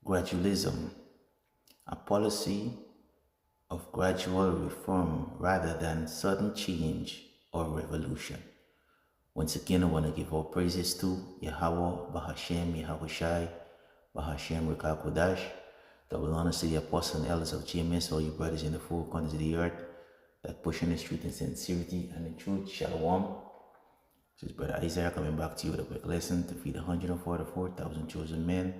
gradualism, a policy of gradual reform rather than sudden change or revolution. Once again, I want to give all praises to Yahweh, Bahashem, Yahushai, Bahashem, Rikakodash. Double honors to the apostles and elders of GMS, all you brothers in the four corners of the earth that pushing the truth in sincerity and in truth. Shalom. This is Brother Isaiah coming back to you with a quick lesson to feed 144,000 chosen men,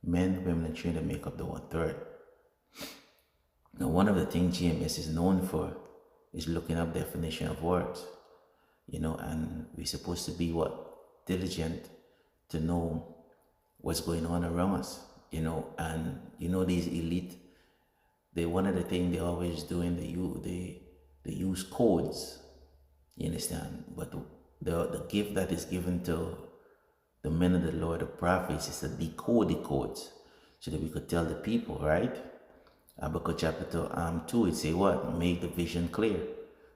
women, and children that make up the 1/3. Now, one of the things GMS is known for is looking up definition of words, and we're supposed to be diligent to know what's going on around us, and these elite, one of the things they always doing, they use codes, you understand, but the gift that is given to the men of the Lord, the prophets, is to decode the codes so that we could tell the people, right? Habakkuk chapter 2, it say what? Make the vision clear.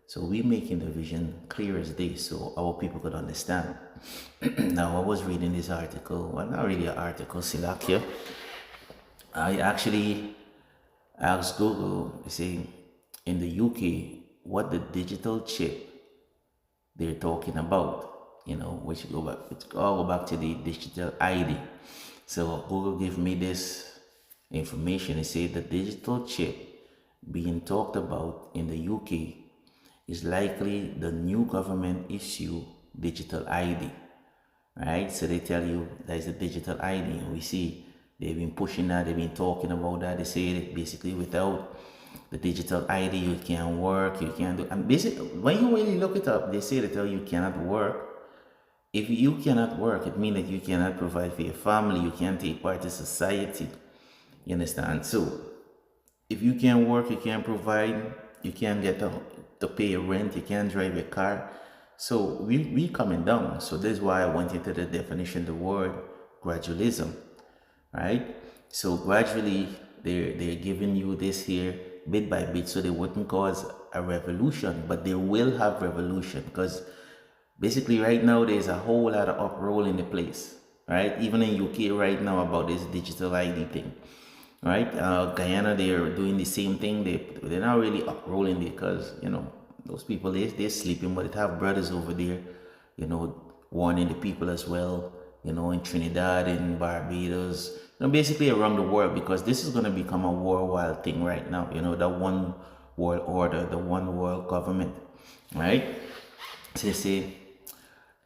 So we making the vision clear as day so our people could understand. Now I was reading this article, well, not really an article, Silakia. I actually asked Google, say, in the UK, what the digital chip they're talking about, which all go back to the digital ID. So Google gave me this information. It said the digital chip being talked about in the UK is likely the new government issue digital ID, right? So they tell you that is a digital ID, and we see they've been pushing that, they've been talking about that. They say that basically without the digital ID you can't work, you can't do, and basically when you really look it up, they say that you cannot work. If you cannot work, it means that you cannot provide for your family, you can't take part in society. You understand? So if you can't work, you can't provide, you can't get to pay your rent, you can't drive your car. So we coming down. So this is why I went into the definition of the word gradualism, right? So gradually they're giving you this here bit by bit so they wouldn't cause a revolution, but they will have revolution, because basically right now there's a whole lot of uproar in the place, right? Even in UK right now about this digital ID thing. Right, Guyana, they're doing the same thing. They're not really uprolling because those people they're sleeping, but they have brothers over there, warning the people as well. In Trinidad, in Barbados, basically around the world, because this is going to become a worldwide thing right now. The one world order, the one world government, right? So they say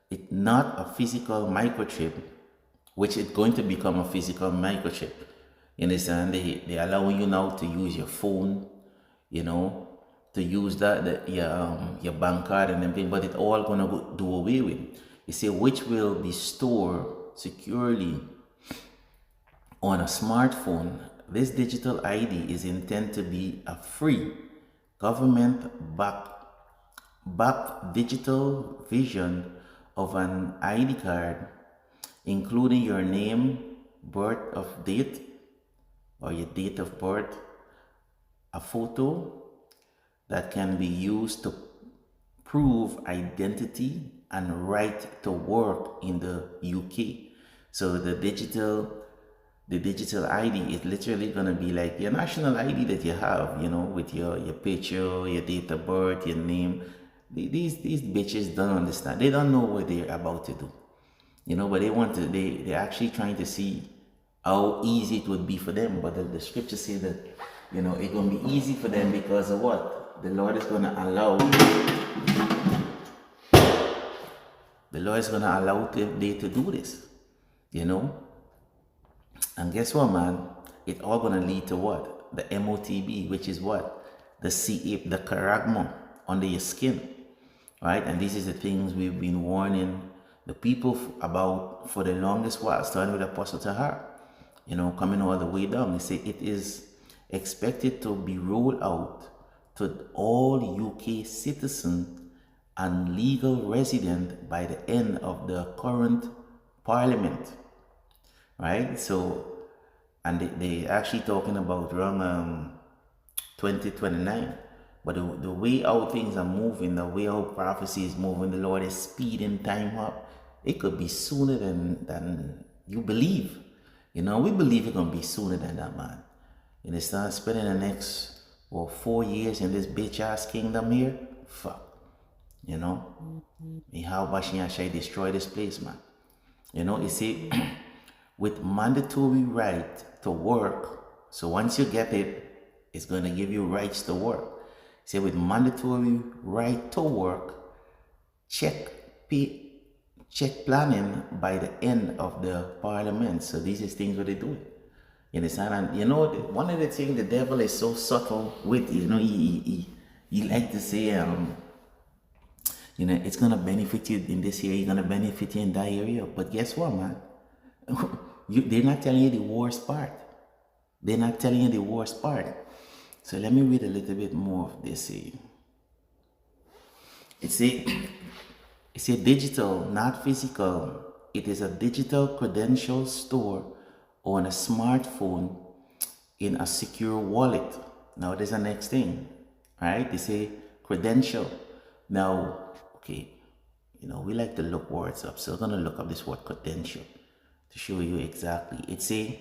it's not a physical microchip, which is going to become a physical microchip. You understand? They allowing you now to use your phone, to use your bank card and everything, but it's all gonna do away with. You see, which will be stored securely on a smartphone. This digital ID is intended to be a free, government-backed digital version of an ID card, including your name, birth of date, or your date of birth, a photo that can be used to prove identity and right to work in the UK. So the digital ID is literally gonna be like your national ID that you have, with your picture, your date of birth, your name. These bitches don't understand. They don't know what they're about to do, but they're actually trying to see how easy it would be for them. But the scripture says that it's going to be easy for them because of what? The Lord is going to allow they to do this, and guess what, man? It's all going to lead to what? The MOTB, which is what? The CA, the charagma under your skin, right? And this is the things we've been warning the people about for the longest while, starting with Apostle Tahar, coming all the way down. They say it is expected to be rolled out to all UK citizens and legal residents by the end of the current parliament, right? So, and they actually talking about around 2029. But the way how things are moving, the way how prophecy is moving, the Lord is speeding time up. It could be sooner than you believe. You know, we believe it's gonna be sooner than that, man. You understand? Spending the next 4 years in this bitch ass kingdom here, fuck. You know, how Bashian shall destroy this place, man. You know, you see, with mandatory right to work, so once you get it, it's going to give you rights to work. See, with mandatory right to work, check planning by the end of the parliament. So these is things what they do. You understand? And you know, one of the things the devil is so subtle with, you know, he like to say, you know, it's gonna benefit you in this area, you're gonna benefit you in that area. But guess what, man? They're not telling you the worst part. They're not telling you the worst part. So let me read a little bit more of this here. It's a digital, not physical. It is a digital credential store on a smartphone in a secure wallet. Now there's the next thing, right? They say credential. Now, okay, you know, we like to look words up. So I'm gonna look up this word credential to show you exactly. It's a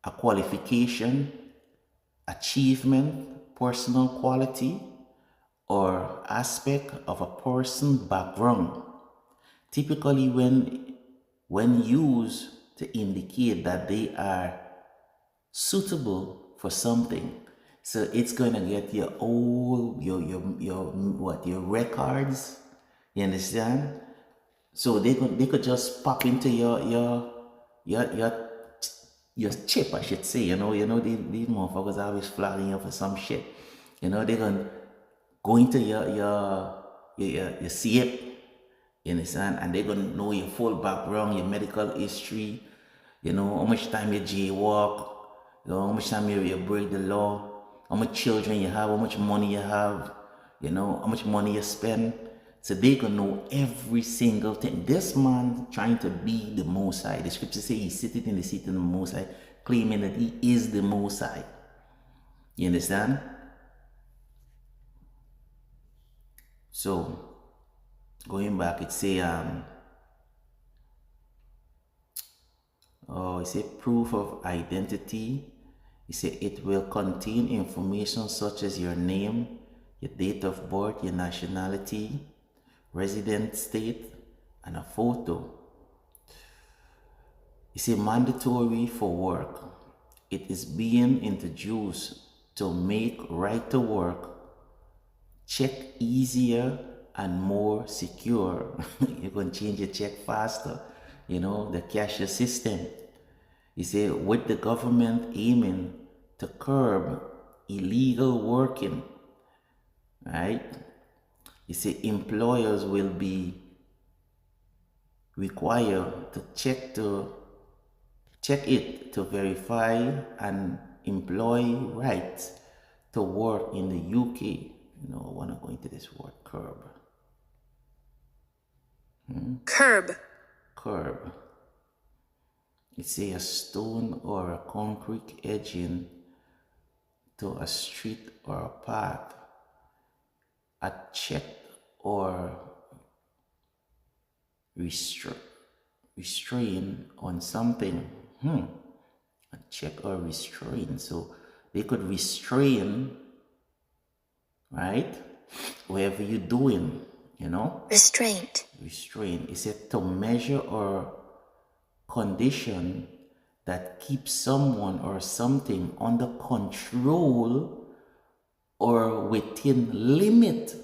qualification, achievement, personal quality, or aspect of a person's background, typically when used to indicate that they are suitable for something. So it's gonna get your your records. You understand? So they could just pop into your chip, I should say. You know, these motherfuckers are always flagging you for some shit. You know, they're gonna go into your CIP, you understand, and they're gonna know your full background, your medical history, you know, how much time you jaywalk, you know, how much time you break the law, how much children you have, how much money you have, you know, how much money you spend. So they gonna know every single thing. This man trying to be the Most High. The scripture say he's sitting in the seat of the Most High, claiming that he is the Most High. You understand? So going back, it's a it's a proof of identity. It will contain information such as your name, your date of birth, your nationality, resident state, and a photo. It's mandatory for work. It is being introduced to make right to work check easier and more secure. You can change your check faster, you know, the cashier system. You see, with the government aiming to curb illegal working, right? You see, employers will be required to check it to verify an employee rights to work in the UK. You know, I want to go into this word, curb. Curb. It's a stone or a concrete edging to a street or a path. A check or restrain on something. A check or restrain. So they could restrain, right? Whatever you're doing, you know? Restraint. Is it to measure or condition that keeps someone or something under control or within limit.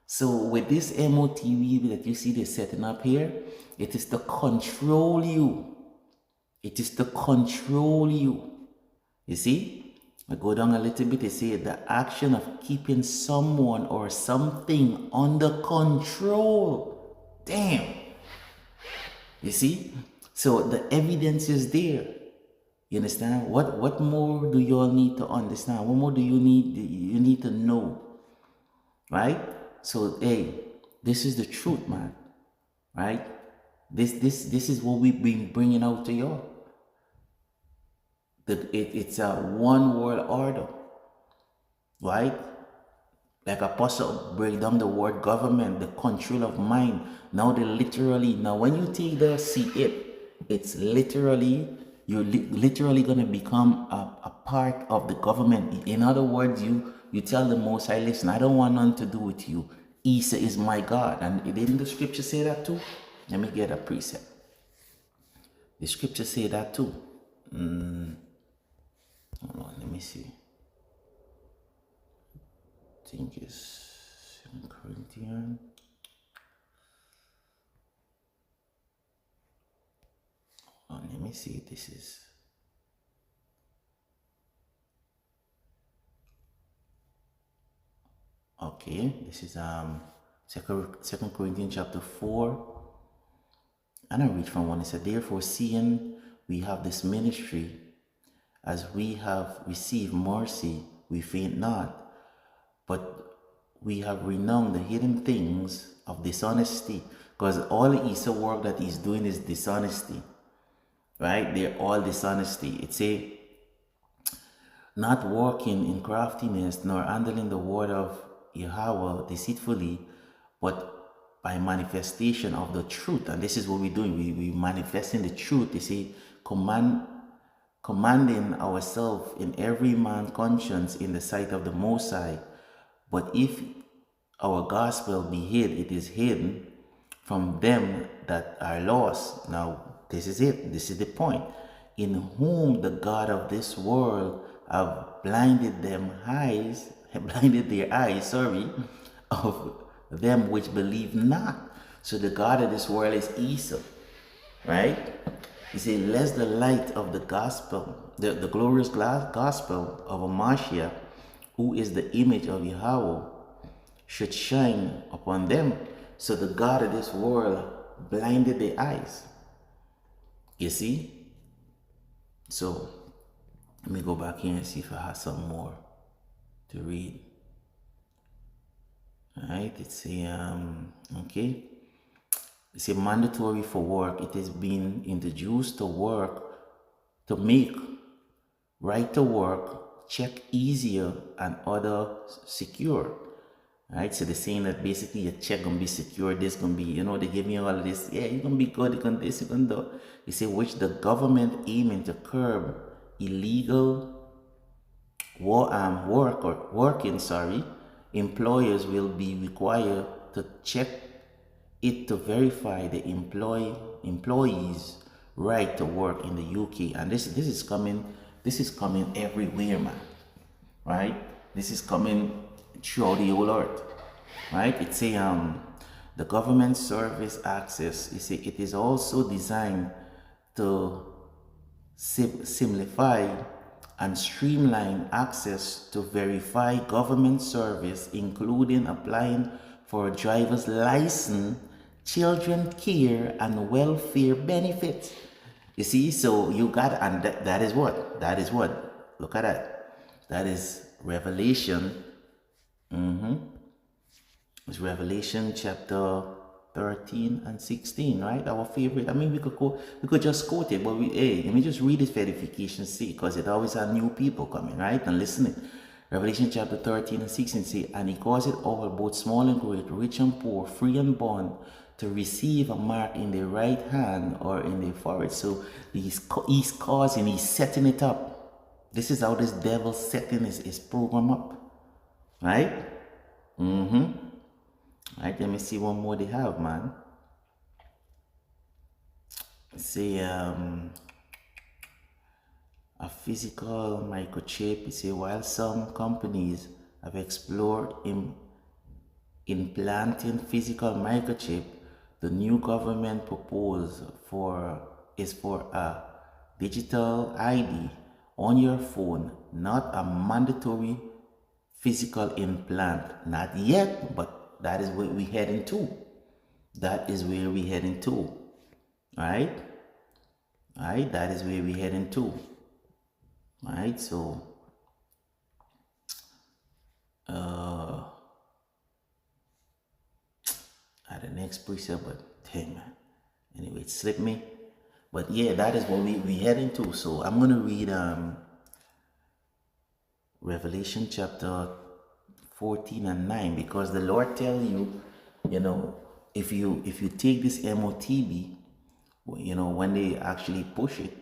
So with this MOTV that you see they're setting up here, it is to control you. It is to control you. You see? I go down a little bit, they say the action of keeping someone or something under control. Damn. You see? So the evidence is there. You understand? What more do you all need to understand? What more do you need to know? Right? So hey, this is the truth, man. Right? This is what we've been bringing out to y'all. It's a one world order. Right? Like Apostle break down the word government, the control of mind. Now when you take the CIP, It's literally, you're literally going to become a part of the government. In other words, you tell the Most High, listen, I don't want nothing to do with you. Isa is my God. And didn't the scripture say that too? Let me get a precept. The scripture say that too. Hold on, let me see. I think it's 2 Corinthians. Oh, let me see. This is okay. This is Second Corinthians chapter 4. And I read from 1. It said, therefore, seeing we have this ministry, as we have received mercy, we faint not, but we have renounced the hidden things of dishonesty. Because all the Easter work that he's doing is dishonesty. Right? They're all dishonesty. It's not walking in craftiness, nor handling the word of Yahweh deceitfully, but by manifestation of the truth. And this is what we're doing. We manifesting the truth. They say, commanding ourselves in every man's conscience in the sight of the Most High. But if our gospel be hid, it is hidden from them that are lost. Now, this is it. This is the point. In whom the God of this world have blinded their eyes, of them which believe not. So the God of this world is Esau, right? He said, lest the light of the gospel, the glorious gospel of a Mashiach, who is the image of Yahweh, should shine upon them. So the God of this world blinded their eyes. You see? So let me go back here and see if I have some more to read. Alright, it's okay. It's a mandatory for work. It has been introduced to work, to make right to work, check easier and other secure. Right, so they're saying that basically your check gonna be secure, this gonna be, they give me all of this, yeah, you're gonna be good, you're gonna this, you're gonna do. You say, which the government aiming to curb illegal employers will be required to check it to verify the employees' right to work in the UK. And this is coming everywhere, man. Right? This is coming throughout the whole earth. Right? It's the government service access. You see, it is also designed to simplify and streamline access to verify government service, including applying for a driver's license, children care, and welfare benefits. You see, so you got, and that is what? Look at that. That is Revelation. It's Revelation chapter 13 and 16, right? Our favorite. I mean, we could just quote it, but let me just read it for edification's sake, because it always has new people coming, right? And listening. Revelation chapter 13 and 16 say, and he causeth all, both small and great, rich and poor, free and bond, to receive a mark in their right hand or in their forehead. So he's causing, he's setting it up. This is how this devil setting his program up, right? Right, let me see one more they have, man. Say a physical microchip. You say, while some companies have explored implanting physical microchip, the new government proposal is for a digital ID on your phone, not a mandatory physical implant. Not yet, but that is where we're heading to. That is where we're heading to. Right? Right? That is where we're heading to. Right? So, at the next precept, but dang, man. Anyway, it slipped me. But yeah, that is what we're heading to. So I'm gonna read Revelation chapter 14 and 9, because the Lord tell you, if you take this MOTB, You know, when they actually push it,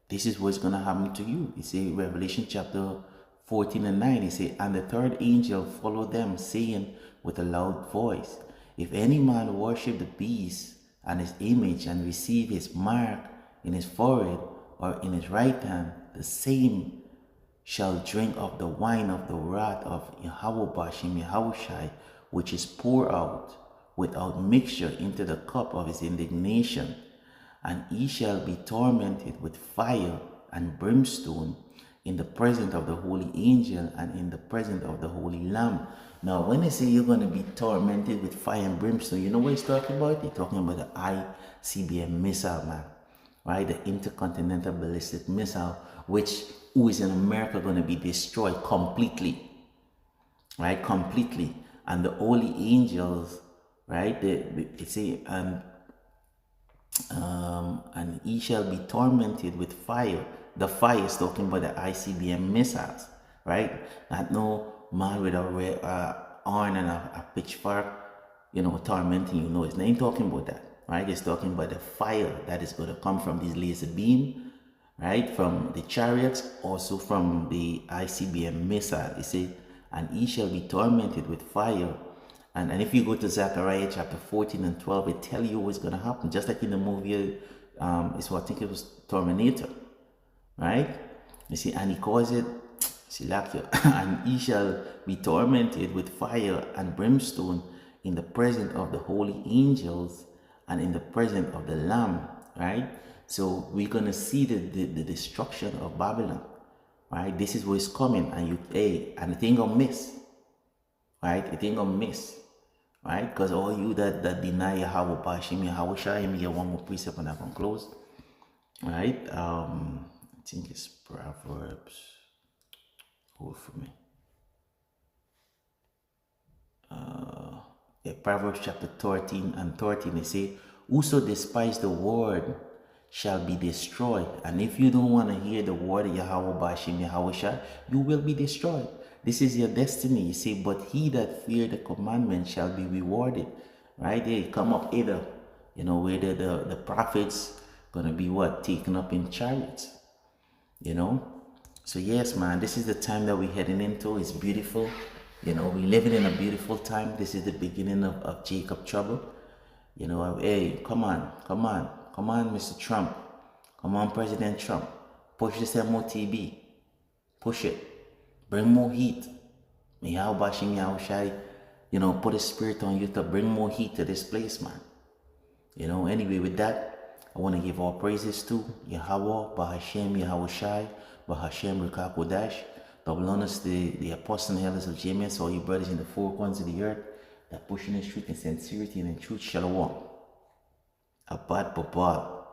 this is what's going to happen to you. It say Revelation chapter 14 and 9, it say, and the third angel followed them, saying with a loud voice, if any man worship the beast and his image and receive his mark in his forehead or in his right hand, the same shall drink of the wine of the wrath of Yahweh Bashim Yahushai, which is poured out without mixture into the cup of his indignation, and he shall be tormented with fire and brimstone in the presence of the holy angel and in the presence of the holy lamb. Now, when they say you're going to be tormented with fire and brimstone, you know what he's talking about? He's talking about the ICBM missile, man, right? The intercontinental ballistic missile, which who is in America going to be destroyed completely, right? Completely. And the holy angels, right? They say, and he shall be tormented with fire. The fire is talking about the ICBM missiles, right? Not no man with a red horn and a pitchfork, you know, tormenting you. No, it's not talking about that, right? It's talking about the fire that is going to come from these laser beam, right? From the chariots, also from the ICBM missile. He said, and he shall be tormented with fire. And if you go to Zechariah chapter 14 and 12, it tell you what's going to happen. Just like in the movie, it's what I think it was Terminator, right? You see, and he calls it, and he shall be tormented with fire and brimstone in the presence of the holy angels and in the presence of the Lamb, right? So we're going to see the destruction of Babylon, right? This is what's coming, and and it ain't gonna miss, right? It ain't gonna miss. Right? Because all you that deny Yahweh Bashim, Yahweh Shai, me one more precept and I can close. Right? I think it's Proverbs. Hold for me. Proverbs chapter 13 and 13, they say, whoso despise the word shall be destroyed. And if you don't want to hear the word of Yahweh Bashim, Yahweh Shai, you will be destroyed. This is your destiny. You see, but he that fear the commandment shall be rewarded. Right? They come up either, you know, where the prophets gonna be what? Taken up in chariots. You know? So yes, man, this is the time that we're heading into. It's beautiful. You know, we're living in a beautiful time. This is the beginning of Jacob trouble. You know, hey, come on, Mr. Trump. Come on, President Trump. Push this MOTB. Push it. Bring more heat. May Yahweh Bashim Yahushai, you know, put a spirit on you to bring more heat to this place, man. You know, anyway, with that, I want to give all praises to Yahweh, Bahashem, Yahushai, Bahashem, Rikakodash. Double honors the apostle and elders of James, all you brothers in the four corners of the earth that pushing the truth in sincerity and in truth. Shalom. Abad Babal.